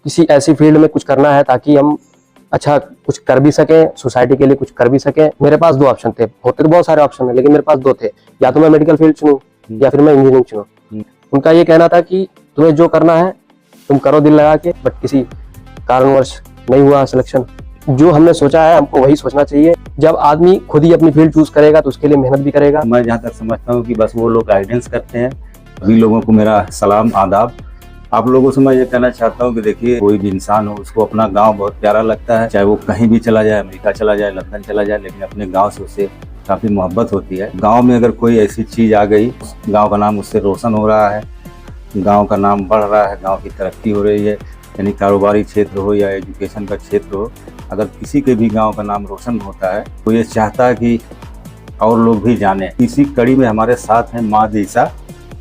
किसी ऐसी फील्ड में कुछ करना है ताकि हम अच्छा कुछ कर भी सकें, सोसाइटी के लिए कुछ कर भी सकें। मेरे पास दो ऑप्शन थे, होते तो बहुत सारे ऑप्शन है लेकिन मेरे पास दो थे, या तो मैं मेडिकल फील्ड चुनूं या फिर मैं इंजीनियरिंग चुनूं। उनका ये कहना था कि तुम्हें जो करना है तुम करो दिल लगा के, बट किसी कारणवश नहीं हुआ सिलेक्शन। जो हमने सोचा है हमको वही सोचना चाहिए। जब आदमी खुद ही अपनी फील्ड चूज करेगा तो उसके लिए मेहनत भी करेगा। मैं जहाँ तक समझता हूँ कि बस वो लोग गाइडेंस करते हैं। सभी लोगों को मेरा सलाम आदाब। आप लोगों से मैं ये कहना चाहता हूँ कि देखिए, कोई भी इंसान हो उसको अपना गांव बहुत प्यारा लगता है, चाहे वो कहीं भी चला जाए, अमेरिका चला जाए, लंदन चला जाए, लेकिन अपने गांव से उसे काफ़ी मोहब्बत होती है। गांव में अगर कोई ऐसी चीज़ आ गई, गांव का नाम उससे रोशन हो रहा है, गांव का नाम बढ़ रहा है, गांव की तरक्की हो रही है, यानी कारोबारी क्षेत्र हो या एजुकेशन का क्षेत्र हो, अगर किसी के भी गांव का नाम रोशन होता है तो ये चाहता है कि और लोग भी जाने। इसी कड़ी में हमारे साथ हैं माँ दीसा।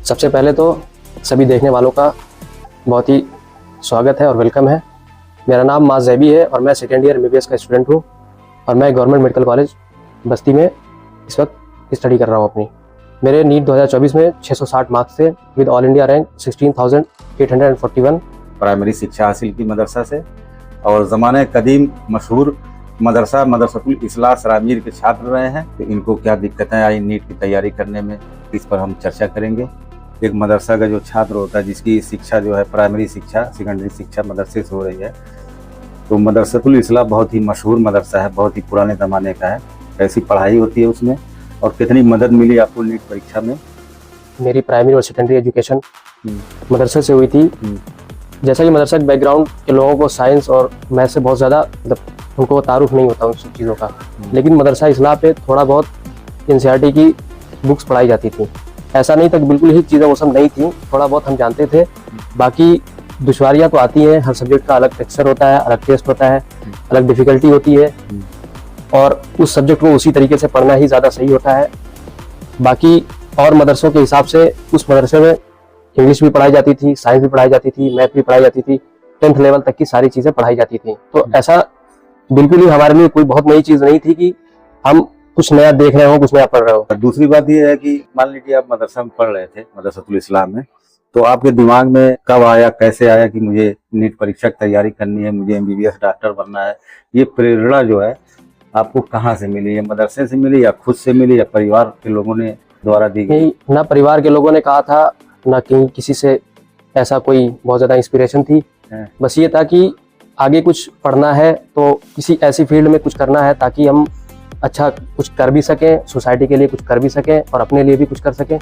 सबसे पहले तो सभी देखने वालों का बहुत ही स्वागत है और वेलकम है। मेरा नाम माँ ज़ैबी है और मैं सेकेंड ईयर MBBS का स्टूडेंट हूँ और मैं गवर्नमेंट मेडिकल कॉलेज बस्ती में इस वक्त स्टडी कर रहा हूँ अपनी। मेरे नीट 2024 में 660 मार्क्स थे with all India rank 16,841। Primary शिक्षा हासिल की मदरसा से और ज़माने कदीम मशहूर मदरसतुल इस्लाह सरामीर के छात्र रहे हैं। तो इनको क्या दिक्कतें आई नीट की तैयारी करने में, इस पर हम चर्चा करेंगे। एक मदरसा का जो छात्र होता है जिसकी शिक्षा जो है प्राइमरी शिक्षा सेकेंडरी शिक्षा मदरसे से हो रही है, तो मदरसतुल इस्लाह बहुत ही मशहूर मदरसा है, बहुत ही पुराने ज़माने का है। कैसी पढ़ाई होती है उसमें और कितनी मदद मिली आपको नीट परीक्षा में? मेरी प्राइमरी और सेकेंडरी एजुकेशन मदरसे से हुई थी। जैसा कि मदरसा के बैकग्राउंड के लोगों को साइंस और मैथ से बहुत ज़्यादा उनको तारुफ नहीं होता उन सब चीज़ों का, लेकिन मदरसा इस्लाह पे थोड़ा बहुत NCERT की बुक्स पढ़ाई जाती थी। ऐसा नहीं था कि बिल्कुल ही चीज़ें वो सब नहीं थी, थोड़ा बहुत हम जानते थे। बाकी दुश्वारियाँ तो आती हैं, हर सब्जेक्ट का अलग टेक्सचर होता है, अलग टेस्ट होता है, अलग डिफ़िकल्टी होती है और उस सब्जेक्ट को उसी तरीके से पढ़ना ही ज़्यादा सही होता है। बाकी और मदरसों के हिसाब से उस मदरसे में इंग्लिश भी पढ़ाई जाती थी, साइंस भी पढ़ाई जाती थी, मैथ भी पढ़ाई जाती थी, 10th लेवल तक की सारी चीज़ें पढ़ाई जाती थी। तो ऐसा बिल्कुल ही हमारे लिए कोई बहुत नई चीज़ नहीं थी कि हम कुछ नया देख रहे हो, कुछ नया पढ़ रहे हो। दूसरी बात ये है कि मान लीजिए आप मदरसा में पढ़ रहे थे, मदरसतुल इस्लाह में, तो आपके दिमाग में कब आया, कैसे आया कि मुझे नीट परीक्षा की तैयारी करनी है, मुझे MBBS डॉक्टर बनना है? ये प्रेरणा जो है आपको कहाँ से मिली? ये मदरसे से मिली या खुद से मिली या परिवार के लोगों ने द्वारा दी गई? ना परिवार के लोगों ने कहा था, ना कहीं किसी से ऐसा कोई बहुत ज़्यादा इंस्पिरेशन थी। बस ये था कि आगे कुछ पढ़ना है तो किसी ऐसी फील्ड में कुछ करना है ताकि हम अच्छा कुछ कर भी सकें, सोसाइटी के लिए कुछ कर भी सकें और अपने लिए भी कुछ कर सकें।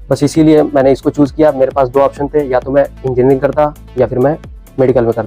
बस इसीलिए मैंने इसको चूज़ किया। मेरे पास दो ऑप्शन थे, या तो मैं इंजीनियरिंग करता या फिर मैं मेडिकल में करता।